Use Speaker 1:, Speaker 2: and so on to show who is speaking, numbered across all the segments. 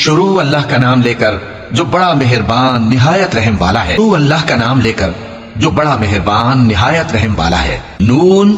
Speaker 1: شروع اللہ کا نام لے کر جو بڑا مہربان نہایت رحم والا ہے. شروع اللہ کا نام لے کر جو بڑا مہربان نہایت رحم والا ہے. نون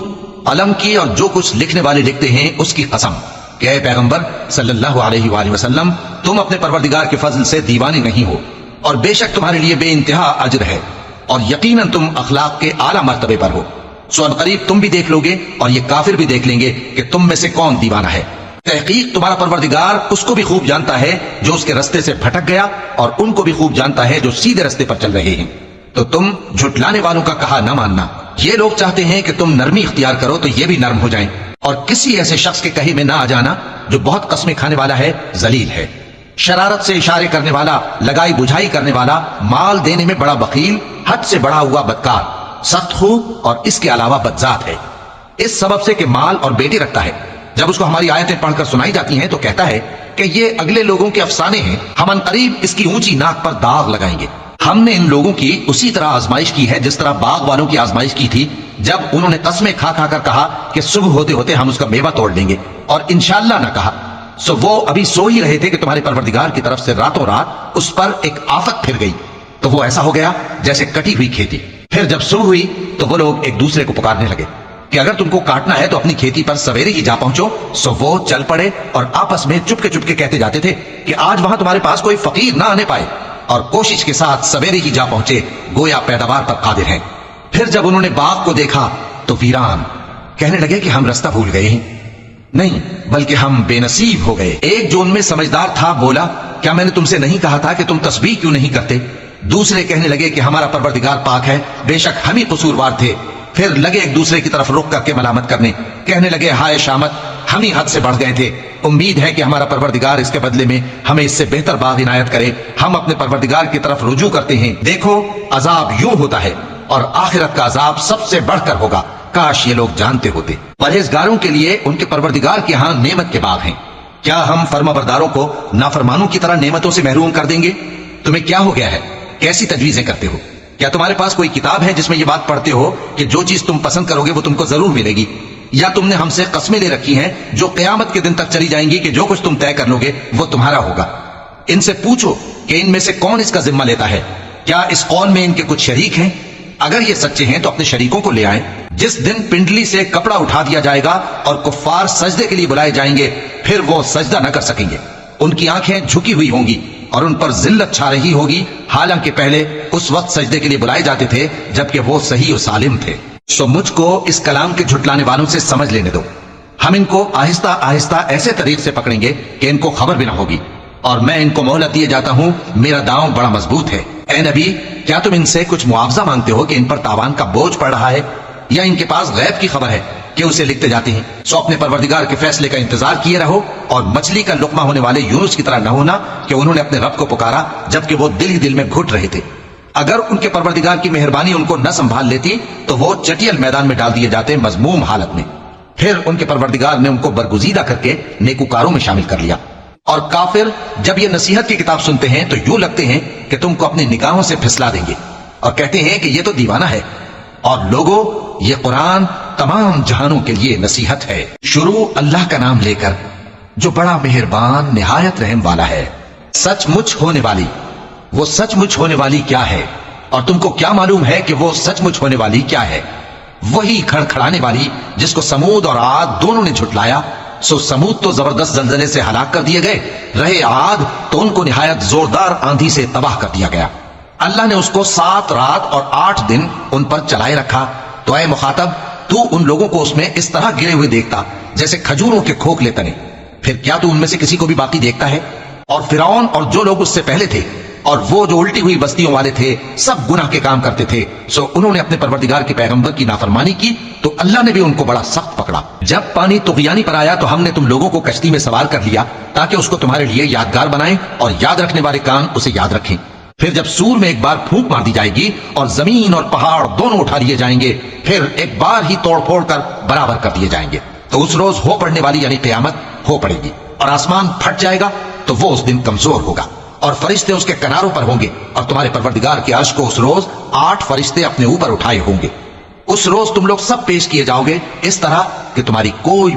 Speaker 1: قلم کی اور جو کچھ لکھنے والے لکھتے ہیں اس کی قسم کہ اے پیغمبر صلی اللہ علیہ وآلہ وسلم تم اپنے پروردگار کے فضل سے دیوانے نہیں ہو اور بے شک تمہارے لیے بے انتہا اجر ہے اور یقیناً تم اخلاق کے اعلیٰ مرتبے پر ہو. سو ان قریب تم بھی دیکھ لو گے اور یہ کافر بھی دیکھ لیں گے کہ تم میں سے کون دیوانہ ہے. تحقیق تمہارا پروردگار اس کو بھی خوب جانتا ہے جو اس کے رستے سے بھٹک گیا اور ان کو بھی خوب جانتا ہے جو سیدھے رستے پر چل رہے ہیں. تو تم جھٹلانے والوں کا کہا نہ ماننا. یہ لوگ چاہتے ہیں کہ تم نرمی اختیار کرو تو یہ بھی نرم ہو جائیں اور کسی ایسے شخص کے کہے میں نہ آ جانا جو بہت قسمیں کھانے والا ہے، ذلیل ہے، شرارت سے اشارے کرنے والا، لگائی بجھائی کرنے والا، مال دینے میں بڑا بخیل، حد سے بڑا ہوا بدکار، سخت خو اور اس کے علاوہ بدذات ہے. اس سبب سے کہ مال اور بیٹے رکھتا ہے. جب اس کو ہماری آیتیں پڑھ کر سنائی جاتی ہیں تو کہتا ہے کہ یہ اگلے لوگوں کے افسانے ہیں، ہم عنقریب اس کی اونچی ناک پر داغ لگائیں گے. ہم نے ان لوگوں کی اسی طرح آزمائش کی ہے جس طرح باغ والوں کی آزمائش کی تھی جب انہوں نے قسمیں کھا کھا کر کہا کہ صبح ہوتے ہوتے ہم اس کا میوہ توڑ لیں گے اور انشاءاللہ نہ کہا. سو وہ ابھی سو ہی رہے تھے کہ تمہارے پروردگار کی طرف سے راتوں رات اس پر ایک آفت پھر گئی تو وہ ایسا ہو گیا جیسے کٹی ہوئی کھیتی. پھر جب صبح ہوئی تو وہ لوگ ایک دوسرے کو پکارنے لگے کہ اگر تم کو کاٹنا ہے تو اپنی کھیتی پر سویرے ہی جا پہنچو. سو وہ چل پڑے اور آپس میں چپکے کہتے جاتے تھے کہ آج وہاں تمہارے پاس کوئی فقیر نہ آنے پائے، اور کوشش کے ساتھ سویرے ہی جا پہنچے گویا پیداوار پر قادر ہیں. پھر جب انہوں نے باغ کو دیکھا تو ویران، کہنے لگے کہ ہم رستہ بھول گئے ہیں. نہیں بلکہ ہم بے نصیب ہو گئے. ایک جو ان میں سمجھدار تھا بولا کیا میں نے تم سے نہیں کہا تھا کہ تم تسبیح کیوں نہیں کرتے؟ دوسرے کہنے لگے کہ ہمارا پروردگار پاک ہے، بے شک ہم ہی قصوروار تھے. پھر لگے ایک دوسرے کی طرف رخ کر کے ملامت کرنے، کہنے لگے ہائے شامت، ہم ہی حد سے بڑھ گئے تھے. امید ہے کہ ہمارا پروردگار اس کے بدلے میں ہمیں اس سے بہتر باغ عنایت کرے. ہم اپنے پروردگار کی طرف رجوع کرتے ہیں. دیکھو عذاب یوں ہوتا ہے اور آخرت کا عذاب سب سے بڑھ کر ہوگا. کاش یہ لوگ جانتے ہوتے. پرہیزگاروں کے لیے ان کے پروردگار کے ہاں نعمت کے باغ ہیں. کیا ہم فرما برداروں کو نافرمانوں کی طرح نعمتوں سے محروم کر دیں گے؟ تمہیں کیا ہو گیا ہے؟ کیسی تجویزیں کرتے ہو؟ کیا تمہارے پاس کوئی کتاب ہے جس میں یہ بات پڑھتے ہو کہ جو چیز تم پسند کرو گے وہ تم کو ضرور ملے گی؟ یا تم نے ہم سے قسمیں لے رکھی ہیں جو قیامت کے دن تک چلی جائیں گی کہ جو کچھ تم طے کر لو گے وہ تمہارا ہوگا؟ ان سے پوچھو کہ ان میں سے کون اس کا ذمہ لیتا ہے. کیا اس قول میں ان کے کچھ شریک ہیں؟ اگر یہ سچے ہیں تو اپنے شریکوں کو لے آئیں. جس دن پنڈلی سے کپڑا اٹھا دیا جائے گا اور کفار سجدے کے لیے بلائے جائیں گے پھر وہ سجدہ نہ کر سکیں گے. ان کی آنکھیں جھکی ہوئی ہوں گی اور ان پر ذلت چھا رہی ہوگی، حالانکہ پہلے اس وقت سجدے کے لیے بلائے جاتے تھے جبکہ وہ صحیح و سالم تھے. سو مجھ کو اس کلام کے جھٹلانے والوں سے سمجھ لینے دو. ہم ان کو آہستہ آہستہ ایسے طریق سے پکڑیں گے کہ ان کو خبر بھی نہ ہوگی، اور میں ان کو مہلت دیے جاتا ہوں. میرا داؤں بڑا مضبوط ہے. اے نبی، کیا تم ان سے کچھ معاوضہ مانگتے ہو کہ ان پر تاوان کا بوجھ پڑ رہا ہے، یا ان کے پاس غیب کی خبر ہے کہ اسے لکھتے جاتے ہیں؟ سو اپنے پروردگار کے فیصلے کا انتظار کیے رہو اور مچھلی کا لقمہ ہونے والے یونس کی طرح نہ ہونا کہ انہوں نے اپنے رب کو پکارا جبکہ وہ دل ہی دل میں گھٹ رہے تھے. اگر ان کے پروردگار کی مہربانی ان کو نہ سنبھال لیتی تو وہ چٹیل میدان میں ڈال دیے جاتے مذموم حالت میں. پھر ان کے پروردگار نے ان کو برگزیدہ کر کے نیکوکاروں میں شامل کر لیا. اور کافر جب یہ نصیحت کی کتاب سنتے ہیں تو یوں لگتے ہیں کہ تم کو اپنی نگاہوں سے پھسلا دیں گے اور کہتے ہیں کہ یہ تو دیوانہ ہے. اور لوگوں، یہ قرآن تمام جہانوں کے لیے نصیحت ہے. شروع اللہ کا نام لے کر جو بڑا مہربان نہایت رحم والا ہے. سچ مچ ہونے والی، وہ سچ مچ ہونے والی کیا ہے؟ اور تم کو کیا معلوم ہے کہ وہ سچ مچ ہونے والی کیا ہے؟ وہی کھڑکھڑانے والی جس کو سمود اور عاد دونوں نے جھٹلایا. سو سمود تو زبردست زلزلے سے ہلاک کر دیے گئے، رہے عاد تو ان کو نہایت زوردار آندھی سے تباہ کر دیا گیا. اللہ نے اس کو 7 رات اور 8 دن ان پر چلائے رکھا. تو اے مخاطب، تو ان لوگوں کو اس میں اس طرح گرے ہوئے دیکھتا جیسے کھجوروں کے کھوکھلے تنے. پھر کیا تو ان میں سے کسی کو بھی باقی دیکھتا ہے؟ اور فرعون اور جو لوگ اس سے پہلے تھے اور وہ جو الٹی ہوئی بستیوں والے تھے سب گناہ کے کام کرتے تھے. سو انہوں نے اپنے پروردگار کے پیغمبر کی نافرمانی کی تو اللہ نے بھی ان کو بڑا سخت پکڑا. جب پانی طغیانی پر آیا تو ہم نے تم لوگوں کو کشتی میں سوار کر لیا تاکہ اس کو تمہارے لیے یادگار بنائیں اور یاد رکھنے والے کان اسے یاد رکھیں. پھر جب سور میں ایک بار پھونک مار دی جائے گی اور زمین اور پہاڑ دونوں اٹھا لیے جائیں گے، پھر ایک بار ہی توڑ پھوڑ کر برابر کر دیے جائیں گے، تو اس روز ہو پڑنے والی یعنی قیامت ہو پڑے گی اور آسمان پھٹ جائے گا تو وہ اس دن کمزور ہوگا اور فرشتے اس کے کناروں پر ہوں گے اور تمہارے پروردگار کے عرش کو اس روز 8 فرشتے اپنے اوپر اٹھائے ہوں گے. اس روز تم لوگ سب پیش کیے جاؤ گے اس طرح کہ تمہاری کوئی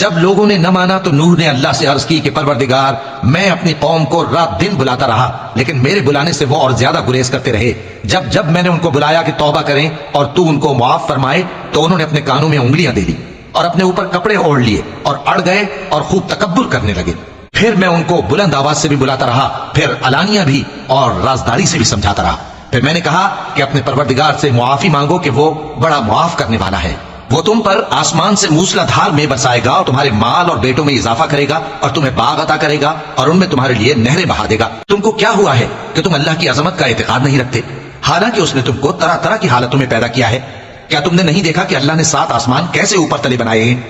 Speaker 1: جب لوگوں نے نہ مانا تو نوح نے اللہ سے عرض کی کہ پروردگار میں اپنی قوم کو رات دن بلاتا رہا، لیکن میرے بلانے سے وہ اور زیادہ گریز کرتے رہے۔ جب میں نے ان کو بلایا کہ توبہ کریں اور تو ان کو معاف فرمائے تو انہوں نے اپنے کانوں میں انگلیاں دے لی اور اپنے اوپر کپڑے اوڑھ لیے اور اڑ گئے اور خوب تکبر کرنے لگے۔ پھر میں ان کو بلند آواز سے بھی بلاتا رہا، پھر علانیہ بھی اور رازداری سے بھی سمجھاتا رہا۔ پھر میں نے کہا کہ اپنے پروردگار سے معافی مانگو کہ وہ بڑا معاف کرنے والا ہے، وہ تم پر آسمان سے موسلا دھار میں برسائے گا اور تمہارے مال اور بیٹوں میں اضافہ کرے گا اور تمہیں باغ عطا کرے گا اور ان میں تمہارے لیے نہریں بہا دے گا۔ تم کو کیا ہوا ہے کہ تم اللہ کی عظمت کا اعتقاد نہیں رکھتے، حالانکہ اس نے تم کو طرح طرح کی حالتوں میں پیدا کیا ہے؟ کیا تم نے نہیں دیکھا کہ اللہ نے 7 آسمان کیسے اوپر تلے بنائے ہیں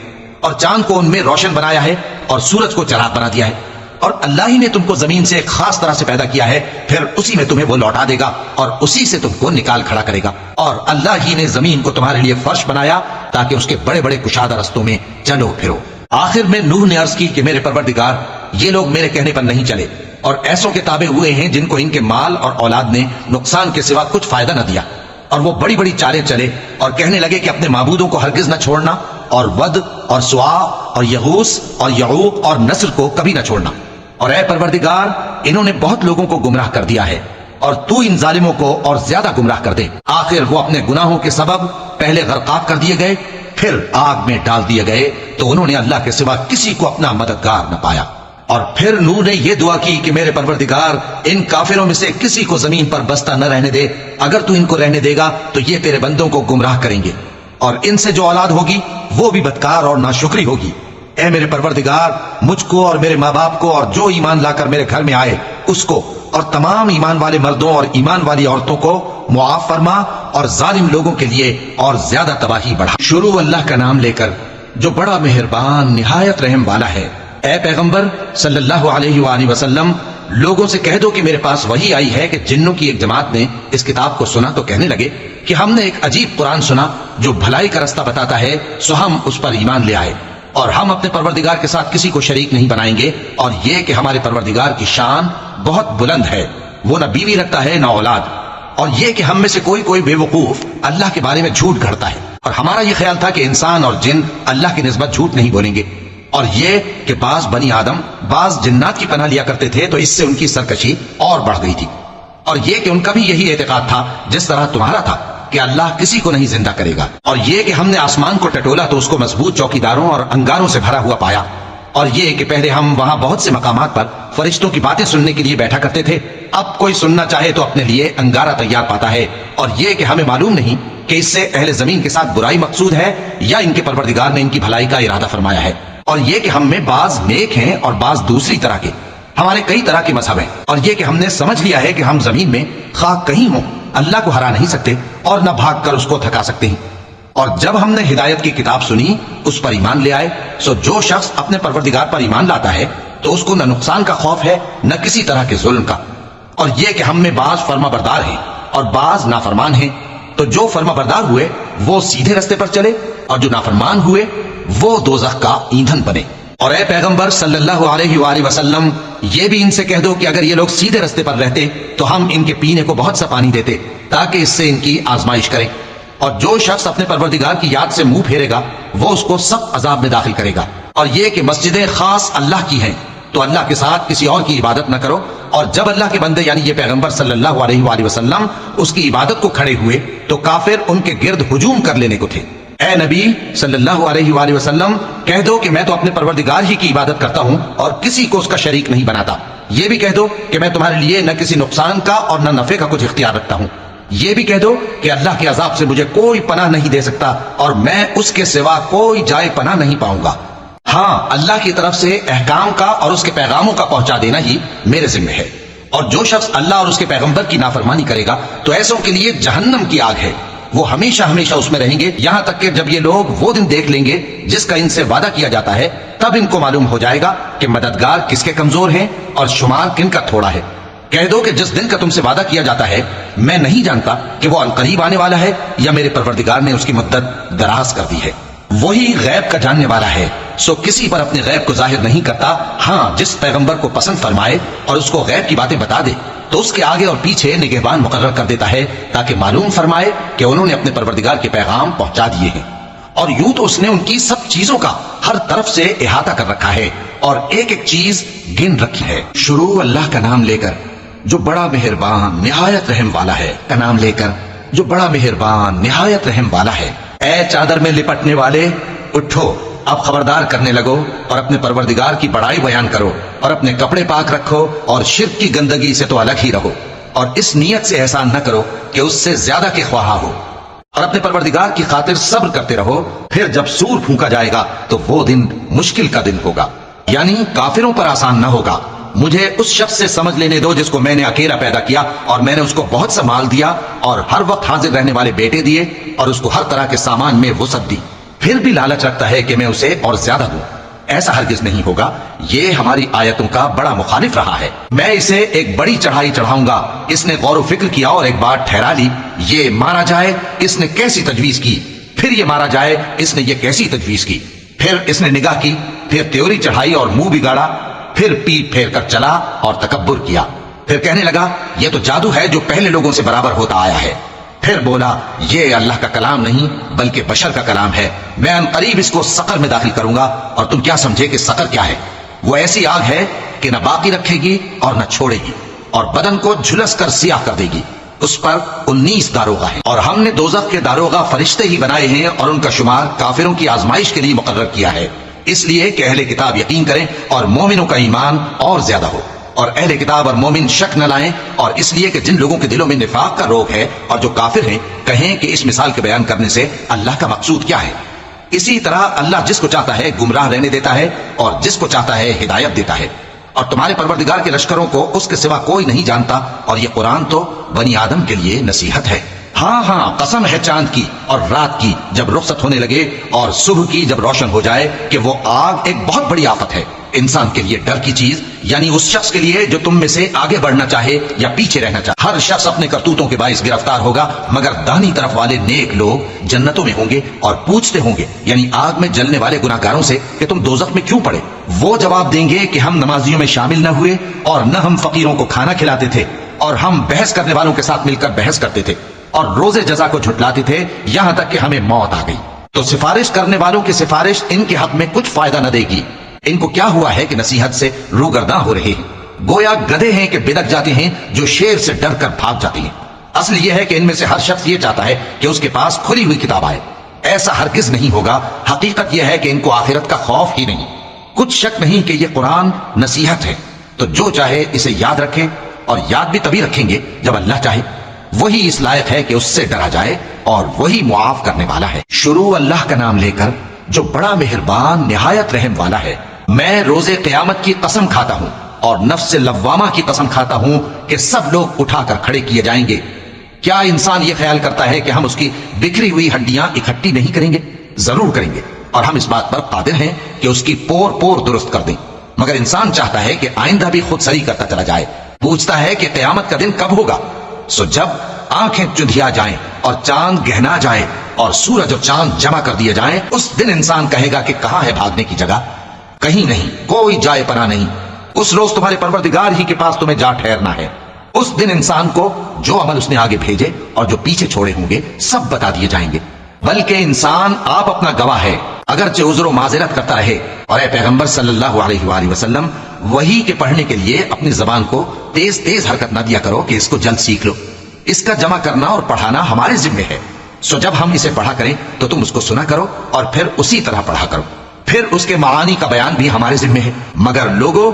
Speaker 1: اور چاند کو ان میں روشن بنایا ہے اور سورج کو چراغ بنا دیا ہے؟ اور اللہ ہی نے تم کو زمین سے ایک خاص طرح سے پیدا کیا ہے، پھر اسی میں تمہیں وہ لوٹا دے گا اور اسی سے تم کو نکال کھڑا کرے گا۔ اور اللہ ہی نے زمین کو تمہارے لیے فرش بنایا تاکہ اس کے بڑے بڑے کشادہ رستوں میں چلو پھرو۔ آخر میں نوح نے عرض کی کہ میرے پروردگار، یہ لوگ میرے کہنے پر نہیں چلے اور ایسوں کے تابع ہوئے ہیں جن کو ان کے مال اور اولاد نے نقصان کے سوا کچھ فائدہ نہ دیا، اور وہ بڑی بڑی چالیں چلے اور کہنے لگے کہ اپنے معبودوں کو ہرگز نہ چھوڑنا، اور ود اور سوا اور یغوث اور یعوق اور نصر کو کبھی نہ چھوڑنا۔ اور اے پروردگار، انہوں نے بہت لوگوں کو گمراہ کر دیا ہے اور تو ان ظالموں کو اور زیادہ گمراہ کر دے۔ آخر وہ اپنے گناہوں کے سبب پہلے غرقاب کر دیے گئے، پھر آگ میں ڈال دیے گئے، تو انہوں نے اللہ کے سوا کسی کو اپنا مددگار نہ پایا۔ اور پھر نوح نے یہ دعا کی کہ میرے پروردگار، ان کافروں میں سے کسی کو زمین پر بستہ نہ رہنے دے، اگر تو ان کو رہنے دے گا تو یہ تیرے بندوں کو گمراہ کریں گے، اور ان سے جو اولاد ہوگی وہ بھی بدکار اور ناشکری ہوگی۔ اے میرے پروردگار، مجھ کو اور میرے ماں باپ کو اور جو ایمان لا کر میرے گھر میں آئے اس کو اور تمام ایمان والے مردوں اور ایمان والی عورتوں کو معاف فرما، اور ظالم لوگوں کے لیے اور زیادہ تباہی بڑھا۔ شروع اللہ کا نام لے کر جو بڑا مہربان نہایت رحم والا ہے۔ اے پیغمبر صلی اللہ علیہ وآلہ وسلم، لوگوں سے کہہ دو کہ میرے پاس وحی آئی ہے کہ جنوں کی ایک جماعت نے اس کتاب کو سنا تو کہنے لگے کہ ہم نے ایک عجیب قرآن سنا جو بھلائی کا رستہ بتاتا ہے، سو ہم اس پر ایمان لے آئے، اور ہم اپنے پروردگار کے ساتھ کسی کو شریک نہیں بنائیں گے، اور یہ کہ ہمارے پروردگار کی شان بہت بلند ہے، وہ نہ بیوی رکھتا ہے نہ اولاد، اور یہ کہ ہم میں سے کوئی بے وقوف اللہ کے بارے میں جھوٹ گھڑتا ہے، اور ہمارا یہ خیال تھا کہ انسان اور جن اللہ کی نسبت جھوٹ نہیں بولیں گے، اور یہ کہ بعض بنی آدم بعض جنات کی پناہ لیا کرتے تھے تو اس سے ان کی سرکشی اور بڑھ گئی تھی، اور یہ کہ ان کا بھی یہی اعتقاد تھا جس طرح تمہارا تھا کہ اللہ کسی کو نہیں زندہ کرے گا، اور یہ کہ ہم نے آسمان کو ٹٹولا تو اس کو مضبوط چوکیداروں اور انگاروں سے بھرا ہوا پایا، اور یہ کہ پہلے ہم وہاں بہت سے مقامات پر فرشتوں کی باتیں سننے کے لیے بیٹھا کرتے تھے، اب کوئی سننا چاہے تو اپنے لیے انگارہ تیار پاتا ہے، اور یہ کہ ہمیں معلوم نہیں کہ اس سے اہل زمین کے ساتھ برائی مقصود ہے یا ان کے پروردگار نے ان کی بھلائی کا ارادہ فرمایا ہے، اور یہ کہ ہم میں بعض نیک ہیں اور بعض دوسری طرح کے، ہمارے کئی طرح کے مذہب ہیں، اور یہ کہ ہم نے سمجھ لیا ہے کہ ہم زمین میں خواہ کہیں ہوں اللہ کو ہرا نہیں سکتے اور نہ بھاگ کر اس کو تھکا سکتے ہیں۔ اور جب ہم نے ہدایت کی کتاب سنی اس پر ایمان لے آئے، سو جو شخص اپنے پروردگار پر ایمان لاتا ہے تو اس کو نہ نقصان کا خوف ہے نہ کسی طرح کے ظلم کا، اور یہ کہ ہم میں بعض فرما بردار ہیں اور بعض نافرمان ہیں، تو جو فرما بردار ہوئے وہ سیدھے رستے پر چلے اور جو نافرمان ہوئے وہ دوزخ کا ایندھن بنے۔ اور اے پیغمبر صلی اللہ علیہ وآلہ وسلم، یہ بھی ان سے کہہ دو کہ اگر یہ لوگ سیدھے رستے پر رہتے تو ہم ان کے پینے کو بہت سا پانی دیتے تاکہ اس سے ان کی آزمائش کریں، اور جو شخص اپنے پروردگار کی یاد سے منہ پھیرے گا وہ اس کو سخت عذاب میں داخل کرے گا۔ اور یہ کہ مسجدیں خاص اللہ کی ہیں تو اللہ کے ساتھ کسی اور کی عبادت نہ کرو، اور جب اللہ کے بندے یعنی یہ پیغمبر صلی اللہ علیہ وآلہ وسلم اس کی عبادت کو کھڑے ہوئے تو کافر ان کے گرد ہجوم کر لینے کو تھے۔ اے نبی صلی اللہ علیہ وآلہ وسلم، کہہ دو کہ میں تو اپنے پروردگار ہی کی عبادت کرتا ہوں اور کسی کو اس کا شریک نہیں بناتا۔ یہ بھی کہہ دو کہ میں تمہارے لیے نہ کسی نقصان کا اور نہ نفع کا کچھ اختیار رکھتا ہوں۔ یہ بھی کہہ دو کہ اللہ کے عذاب سے مجھے کوئی پناہ نہیں دے سکتا اور میں اس کے سوا کوئی جائے پناہ نہیں پاؤں گا۔ ہاں، اللہ کی طرف سے احکام کا اور اس کے پیغاموں کا پہنچا دینا ہی میرے ذمہ ہے، اور جو شخص اللہ اور اس کے پیغمبر کی نافرمانی کرے گا تو ایسوں کے لیے جہنم کی آگ ہے، وہ ہمیشہ ہمیشہ اس میں رہیں گے، یہاں تک کہ جب یہ لوگ وہ دن دیکھ لیں گے جس کا ان سے وعدہ کیا جاتا ہے، تب ان کو معلوم ہو جائے گا کہ مددگار کس کے کمزور ہیں اور شمار کن کا تھوڑا ہے۔ کہہ دو کہ جس دن کا تم سے وعدہ کیا جاتا ہے میں نہیں جانتا کہ وہ عنقریب آنے والا ہے یا میرے پروردگار نے اس کی مدت دراز کر دی ہے۔ وہی غیب کا جاننے والا ہے، سو کسی پر اپنے غیب کو ظاہر نہیں کرتا، ہاں جس پیغمبر کو پسند فرمائے اور اس کو غیب کی باتیں بتا دے تو اس کے آگے اور پیچھے نگہبان مقرر کر دیتا ہے تاکہ معلوم فرمائے کہ انہوں نے اپنے پروردگار کے پیغام پہنچا دیے ہیں۔ اور یوں تو اس نے ان کی سب چیزوں کا ہر طرف سے احاطہ کر رکھا ہے اور ایک ایک چیز گن رکھی ہے۔ شروع اللہ کا نام لے کر جو بڑا مہربان نہایت رحم والا ہے، کا نام لے کر جو بڑا مہربان نہایت رحم والا ہے۔ اے چادر میں لپٹنے والے، اٹھو، اب خبردار کرنے لگو اور اپنے پروردگار کی بڑائی بیان کرو اور اپنے کپڑے پاک رکھو اور شرک کی گندگی سے تو الگ ہی رہو، اور اس نیت سے احسان نہ کرو کہ اس سے زیادہ کے خواہاں ہو، اور اپنے پروردگار کی خاطر صبر کرتے رہو۔ پھر جب سور پھونکا جائے گا تو وہ دن مشکل کا دن ہوگا، یعنی کافروں پر آسان نہ ہوگا۔ مجھے اس شخص سے سمجھ لینے دو جس کو میں نے اکیلا پیدا کیا اور میں نے اس کو بہت سا مال دیا اور ہر وقت حاضر رہنے والے بیٹے دیے اور اس کو ہر طرح کے سامان میں وسعت دی، پھر بھی لالچ رکھتا ہے کہ میں اسے اور زیادہ دوں۔ ایسا ہرگز نہیں ہوگا، یہ ہماری آیتوں کا بڑا مخالف رہا ہے۔ میں اسے ایک بڑی چڑھائی چڑھاؤں گا، اس نے غور و فکر کیا اور ایک بات ٹھہرا لی، یہ مارا جائے، اس نے کیسی تجویز کی، پھر یہ مارا جائے، اس نے یہ کیسی تجویز کی، پھر اس نے نگاہ کی، پھر تیوری چڑھائی اور منہ بگاڑا، پھر پیٹ پھیر کر چلا اور تکبر کیا، پھر کہنے لگا یہ تو جادو ہے جو پہلے لوگوں سے برابر ہوتا آیا ہے، پھر بولا یہ اللہ کا کلام نہیں بلکہ بشر کا کلام ہے، میں ان قریب اس کو سقر میں داخل کروں گا، اور تم کیا سمجھے کہ سقر کیا ہے؟ وہ ایسی آگ ہے کہ نہ باقی رکھے گی اور نہ چھوڑے گی، اور بدن کو جھلس کر سیاہ کر دے گی۔ اس پر 19 داروغہ ہیں، اور ہم نے دوزخ کے داروغہ فرشتے ہی بنائے ہیں اور ان کا شمار کافروں کی آزمائش کے لیے مقرر کیا ہے، اس لیے کہ اہل کتاب یقین کریں اور مومنوں کا ایمان اور زیادہ ہو، اور اہل کتاب اور مومن شک نہ لائیں، اور اس لیے کہ جن لوگوں کے دلوں میں نفاق کا روگ ہے اور جو کافر ہیں کہیں کہ اس مثال کے بیان کرنے سے اللہ کا مقصود کیا ہے۔ اسی طرح اللہ جس کو چاہتا ہے گمراہ رہنے دیتا ہے اور جس کو چاہتا ہے ہدایت دیتا ہے، اور تمہارے پروردگار کے لشکروں کو اس کے سوا کوئی نہیں جانتا، اور یہ قرآن تو بنی آدم کے لیے نصیحت ہے۔ ہاں ہاں، قسم ہے چاند کی اور رات کی جب رخصت ہونے لگے اور صبح کی جب روشن ہو جائے کہ وہ آگ ایک بہت بڑی آفت ہے، انسان کے لیے ڈر کی چیز، یعنی اس شخص کے لیے جو تم میں سے آگے بڑھنا چاہے یا پیچھے رہنا چاہے۔ ہر شخص اپنے کرتوتوں کے باعث گرفتار ہوگا، مگر دانی طرف والے نیک لوگ جنتوں میں ہوں گے اور پوچھتے ہوں گے، یعنی آگ میں جلنے والے گناہگاروں سے کہ تم دوزخ میں کیوں پڑے؟ وہ جواب دیں گے کہ ہم نمازیوں میں شامل نہ ہوئے اور نہ ہم فقیروں کو کھانا کھلاتے تھے، اور ہم بحث کرنے والوں کے ساتھ مل کر بحث کرتے تھے اور روز جزا کو جھٹلاتے تھے یہاں تک کہ ہمیں موت آ گئی۔ تو سفارش کرنے والوں کی سفارش ان کے حق میں کچھ فائدہ نہ دے گی۔ ان کو کیا ہوا ہے کہ نصیحت سے روگرداں ہو رہے ہیں؟ گویا گدھے ہیں کہ بدک جاتے ہیں جو شیر سے ڈر کر بھاگ جاتے ہیں۔ اصل یہ ہے کہ ان میں سے ہر شخص یہ چاہتا ہے کہ اس کے پاس کھلی ہوئی کتاب آئے، ایسا ہرگز نہیں ہوگا۔ حقیقت یہ ہے کہ ان کو آخرت کا خوف ہی نہیں۔ کچھ شک نہیں کہ یہ قرآن نصیحت ہے، تو جو چاہے اسے یاد رکھے، اور یاد بھی تبھی رکھیں گے جب اللہ چاہے، وہی اس لائق ہے کہ اس سے ڈرا جائے اور وہی معاف کرنے والا ہے۔ شروع اللہ کا نام لے کر جو بڑا مہربان نہایت رحم والا ہے۔ میں روز قیامت کی قسم کھاتا ہوں اور نفس لوامہ کی قسم کھاتا ہوں کہ سب لوگ اٹھا کر کھڑے کیے جائیں گے۔ کیا انسان یہ خیال کرتا ہے کہ ہم اس کی بکھری ہوئی ہڈیاں اکٹھی نہیں کریں گے؟ ضرور کریں گے، اور ہم اس بات پر قادر ہیں کہ اس کی پور پور درست کر دیں، مگر انسان چاہتا ہے کہ آئندہ بھی خود سری کرتا چلا جائے۔ پوچھتا ہے کہ قیامت کا دن کب ہوگا؟ سو جب آنکھیں چندھیا جائیں اور چاند گہنا جائے اور سورج اور چاند جمع کر دیے جائیں، اس دن انسان کہے گا کہ کہاں ہے بھاگنے کی جگہ؟ کہیں نہیں، کوئی جائے پناہ نہیں۔ اس روز تمہارے پروردگار ہی کے پاس تمہیں جا ٹھہرنا ہے۔ اس دن انسان کو جو عمل اس نے آگے بھیجے اور جو پیچھے چھوڑے ہوں گے سب بتا دیے جائیں گے، بلکہ انسان آپ اپنا گواہ ہے، اگرچہ عذر و معذرت کرتا رہے۔ اور اے پیغمبر صلی اللہ علیہ وآلہ وسلم، وحی کے پڑھنے کے لیے اپنی زبان کو تیز تیز حرکت نہ دیا کرو کہ اس کو جلد سیکھ لو، اس کا جمع کرنا اور پڑھانا ہمارے ذمہ ہے۔ سو جب ہم اسے پڑھا کریں تو تم اس کو سنا کرو اور پھر اسی طرح پڑھا کرو، پھر اس کے معانی کا بیان بھی ہمارے ذمہ ہے۔ مگر لوگو،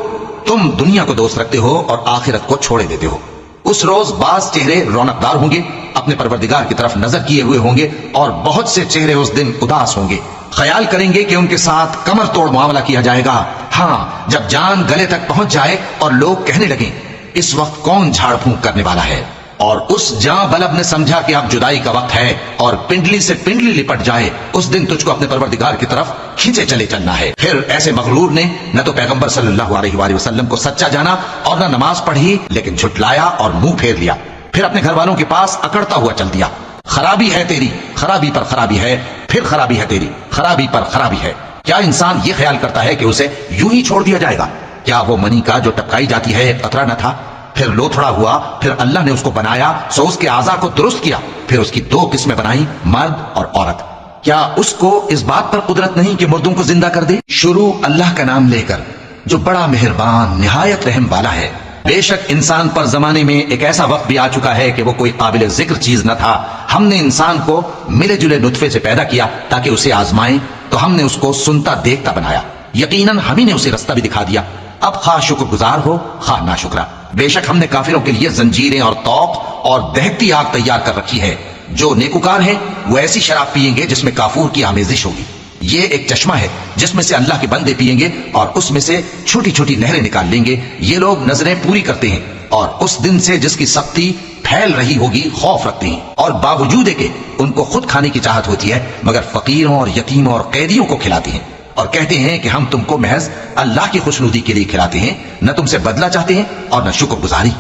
Speaker 1: تم دنیا کو دوست رکھتے ہو اور آخرت کو چھوڑے دیتے ہو۔ اس روز بعض چہرے رونق دار ہوں گے، اپنے پروردگار کی طرف نظر کیے ہوئے ہوں گے، اور بہت سے چہرے اس دن اداس ہوں گے، خیال کریں گے کہ ان کے ساتھ کمر توڑ معاملہ کیا جائے گا۔ ہاں، جب جان گلے تک پہنچ جائے اور لوگ کہنے لگیں اس وقت کون جھاڑ پھونک کرنے والا ہے، اور اس جاں بلب نے سمجھا کہ اب جدائی کا وقت ہے اور پنڈلی سے پنڈلی لپٹ جائے، اس دن تجھ کو اپنے پروردگار کی طرف کھینچے چلے چلنا ہے۔ پھر ایسے مغرور نے نہ تو پیغمبر صلی اللہ علیہ وآلہ وسلم کو سچا جانا اور نہ نماز پڑھی، لیکن جھٹلایا اور منہ پھیر لیا، پھر اپنے گھر والوں کے پاس اکڑتا ہوا چل دیا۔ خرابی ہے تیری، خرابی پر خرابی ہے، پھر خرابی ہے تیری، خرابی پر خرابی ہے۔ کیا انسان یہ خیال کرتا ہے کہ اسے یوں ہی چھوڑ دیا جائے گا؟ کیا وہ منی کا جو ٹپکائی جاتی ہے قطرہ نہ تھا، پھر لوتھڑا ہوا، پھر اللہ نے اس کو بنایا، سو اس کے اعضاء کو درست کیا، پھر اس کی دو قسمیں بنائی، مرد اور عورت۔ کیا اس کو اس بات پر قدرت نہیں کہ مردوں کو زندہ کر دے؟ شروع اللہ کا نام لے کر جو بڑا مہربان نہایت رحم والا ہے۔ بے شک انسان پر زمانے میں ایک ایسا وقت بھی آ چکا ہے کہ وہ کوئی قابل ذکر چیز نہ تھا۔ ہم نے انسان کو ملے جلے نطفے سے پیدا کیا تاکہ اسے آزمائیں، تو ہم نے اس کو سنتا دیکھتا بنایا، یقیناً ہم ہی نے اسے رستہ بھی دکھا دیا۔ اب خواہ شکر گزار ہو خواہ ناشکرا، بے شک ہم نے کافروں کے لیے زنجیریں اور طوق اور دہکتی آگ تیار کر رکھی ہے۔ جو نیکوکار ہیں وہ ایسی شراب پیئیں گے جس میں کافور کی آمیزش ہوگی۔ یہ ایک چشمہ ہے جس میں سے اللہ کے بندے پیئیں گے اور اس میں سے چھوٹی چھوٹی نہریں نکال لیں گے۔ یہ لوگ نظریں پوری کرتے ہیں اور اس دن سے جس کی سختی پھیل رہی ہوگی خوف رکھتے ہیں، اور باوجود کہ ان کو خود کھانے کی چاہت ہوتی ہے مگر فقیروں اور یتیموں اور قیدیوں کو کھلاتے ہیں، اور کہتے ہیں کہ ہم تم کو محض اللہ کی خوشنودی کے لیے کھلاتے ہیں، نہ تم سے بدلہ چاہتے ہیں اور نہ شکر گزاری۔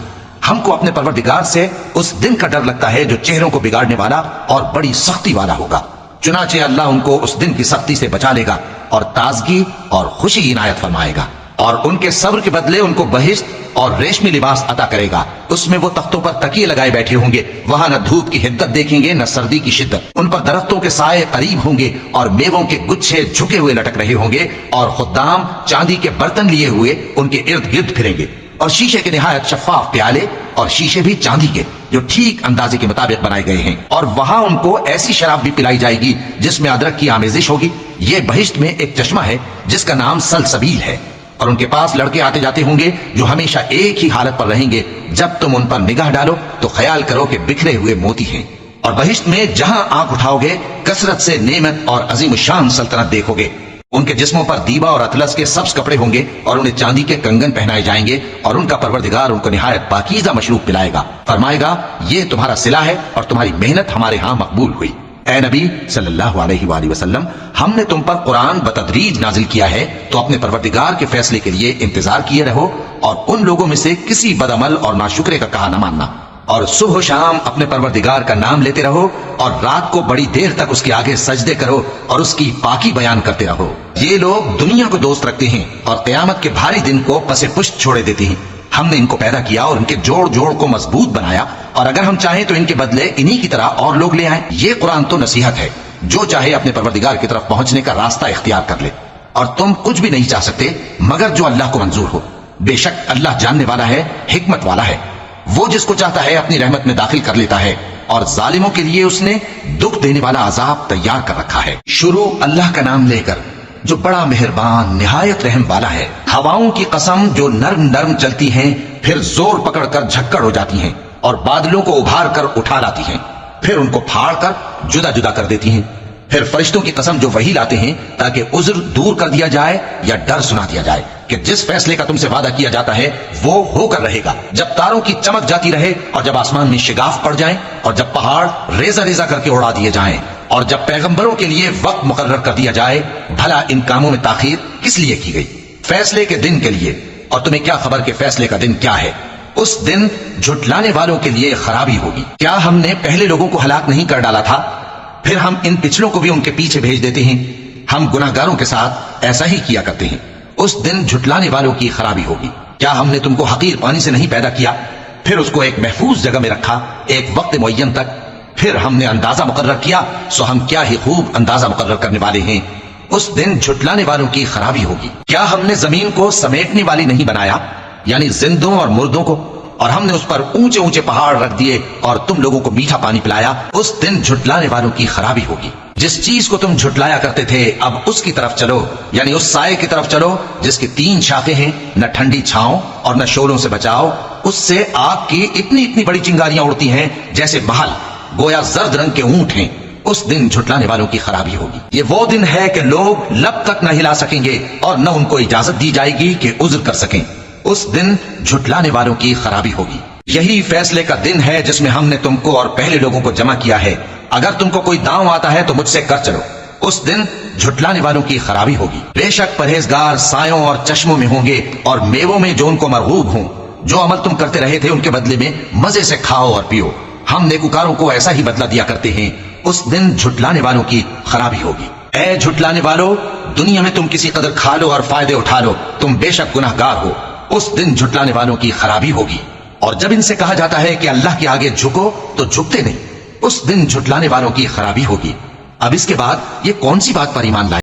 Speaker 1: ہم کو اپنے پروردگار سے اس دن کا ڈر لگتا ہے جو چہروں کو بگاڑنے والا اور بڑی سختی والا ہوگا۔ چنانچہ اللہ ان کو اس دن کی سختی سے بچا لے گا اور تازگی اور خوشی عنایت فرمائے گا، اور ان کے صبر کے بدلے ان کو بہشت اور ریشمی لباس عطا کرے گا۔ اس میں وہ تختوں پر تکیے لگائے بیٹھے ہوں گے، وہاں نہ دھوپ کی حدت دیکھیں گے نہ سردی کی شدت۔ ان پر درختوں کے سائے قریب ہوں گے اور میووں کے گچھے جھکے ہوئے لٹک رہے ہوں گے، اور خدام چاندی کے برتن لیے ہوئے ان کے ارد گرد پھریں گے، اور شیشے کے نہایت شفاف پیالے، اور شیشے بھی چاندی کے جو ٹھیک اندازے کے مطابق بنائے گئے ہیں، اور وہاں ان کو ایسی شراب بھی پلائی جائے گی جس میں ادرک کی آمیزش ہوگی۔ یہ بہشت میں ایک چشمہ ہے جس کا نام سلسبیل ہے، اور ان کے پاس لڑکے آتے جاتے ہوں گے جو ہمیشہ ایک ہی حالت پر رہیں گے۔ جب تم ان پر نگاہ ڈالو تو خیال کرو کہ بکھرے ہوئے موتی ہیں، اور بہشت میں جہاں آنکھ اٹھاؤ گے کثرت سے نعمت اور عظیم الشان سلطنت دیکھو گے۔ ان کے جسموں پر دیبا اور اطلس کے سبز کپڑے ہوں گے، اور انہیں چاندی کے کنگن پہنائے جائیں گے، اور ان کا پروردگار ان کو نہایت پاکیزہ مشروب پلائے گا، فرمائے گا یہ تمہارا صلہ ہے اور تمہاری محنت ہمارے ہاں مقبول ہوئی۔ اے نبی صلی اللہ علیہ وآلہ وسلم، ہم نے تم پر قرآن بتدریج نازل کیا ہے، تو اپنے پروردگار کے فیصلے کے لیے انتظار کیے رہو، اور ان لوگوں میں سے کسی بدعمل اور ناشکرے کا کہا نہ ماننا، اور صبح و شام اپنے پروردگار کا نام لیتے رہو، اور رات کو بڑی دیر تک اس کے آگے سجدے کرو اور اس کی پاکی بیان کرتے رہو۔ یہ لوگ دنیا کو دوست رکھتے ہیں اور قیامت کے بھاری دن کو پس پشت چھوڑے دیتے ہیں۔ ہم نے ان کو پیدا کیا اور ان کے جوڑ جوڑ کو مضبوط بنایا، اور اگر ہم چاہیں تو ان کے بدلے انہی کی طرح اور لوگ لے آئیں۔ یہ قرآن تو نصیحت ہے، جو چاہے اپنے پروردگار کی طرف پہنچنے کا راستہ اختیار کر لے، اور تم کچھ بھی نہیں چاہ سکتے مگر جو اللہ کو منظور ہو۔ بے شک اللہ جاننے والا ہے، حکمت والا ہے۔ وہ جس کو چاہتا ہے اپنی رحمت میں داخل کر لیتا ہے، اور ظالموں کے لیے اس نے دکھ دینے والا عذاب تیار کر رکھا ہے۔ شروع اللہ کا نام لے کر جو بڑا مہربان نہایت رحم والا ہے۔ ہواؤں کی قسم جو نرم نرم چلتی ہیں پھر زور پکڑ کر جھکڑ ہو جاتی ہیں، اور بادلوں کو ابھار کر اٹھا لاتی ہیں، پھر ان کو پھاڑ کر جدا جدا کر دیتی ہیں۔ پھر فرشتوں کی قسم جو وحی لاتے ہیں تاکہ عذر دور کر دیا جائے یا ڈر سنا دیا جائے کہ جس فیصلے کا تم سے وعدہ کیا جاتا ہے وہ ہو کر رہے گا۔ جب تاروں کی چمک جاتی رہے، اور جب آسمان میں شگاف پڑ جائیں، اور جب پہاڑ ریزہ ریزہ کر کے اڑا دیے جائیں، اور جب پیغمبروں کے لیے وقت مقرر کر دیا جائے، بھلا ان کاموں میں تاخیر کس لیے کی گئی؟ فیصلے کے دن کے لیے، اور تمہیں کیا خبر کہ فیصلے کا دن کیا ہے؟ اس دن جھٹلانے والوں کے لیے خرابی ہوگی۔ کیا ہم نے پہلے لوگوں کو ہلاک نہیں کر ڈالا تھا؟ پھر ہم ان پچھلوں کو بھی ان کے پیچھے بھیج دیتے ہیں۔ ہم گناہگاروں کے ساتھ ایسا ہی کیا کرتے ہیں۔ اس دن جھٹلانے والوں کی خرابی ہوگی۔ کیا ہم نے تم کو حقیر پانی سے نہیں پیدا کیا، پھر اس کو ایک محفوظ جگہ میں رکھا ایک وقت معین تک، پھر ہم نے اندازہ مقرر کیا، سو ہم کیا ہی خوب اندازہ مقرر کرنے والے ہیں۔ اس دن جھٹلانے والوں کی خرابی ہوگی۔ کیا ہم نے زمین کو سمیٹنے والی نہیں بنایا، یعنی زندوں اور مردوں کو، اور ہم نے اس پر اونچے اونچے پہاڑ رکھ دیے اور تم لوگوں کو میٹھا پانی پلایا؟ اس دن جھٹلانے والوں کی خرابی ہوگی۔ جس چیز کو تم جھٹلایا کرتے تھے اب اس کی طرف چلو، یعنی اس سائے کی طرف چلو جس کی 3 شاخیں ہیں، نہ ٹھنڈی چھاؤں اور نہ شعلوں سے بچاؤ۔ اس سے آگ کی اتنی اتنی بڑی چنگاریاں اڑتی ہیں جیسے محل، گویا زرد رنگ کے اونٹ ہیں۔ اس دن جھٹلانے والوں کی خرابی ہوگی۔ یہ وہ دن ہے کہ لوگ لب تک نہ ہلا سکیں گے اور نہ ان کو اجازت دی جائے گی کہ عذر کر سکیں۔ اس دن جھٹلانے والوں کی خرابی ہوگی۔ یہی فیصلے کا دن ہے جس میں ہم نے تم کو اور پہلے لوگوں کو جمع کیا ہے۔ اگر تم کو کوئی داؤں آتا ہے تو مجھ سے کر چلو۔ اس دن جھٹلانے والوں کی خرابی ہوگی۔ بے شک پرہیزگار سایوں اور چشموں میں ہوں گے، اور میووں میں جو ان کو مرغوب ہوں۔ جو عمل تم کرتے رہے تھے ان کے بدلے میں مزے سے کھاؤ اور پیو۔ ہم نیکوکاروں کو ایسا ہی بدلہ دیا کرتے ہیں۔ اس دن جھٹلانے والوں کی خرابی ہوگی۔ اے جھٹلانے والو، دنیا میں تم کسی قدر کھا لو اور فائدے اٹھا لو، تم بے شک گناہگار ہو۔ اس دن جھٹلانے والوں کی خرابی ہوگی۔ اور جب ان سے کہا جاتا ہے کہ اللہ کے آگے جھکو تو جھکتے نہیں۔ اس دن جھٹلانے والوں کی خرابی ہوگی۔ اب اس کے بعد یہ کون سی بات پر ایمان لائے؟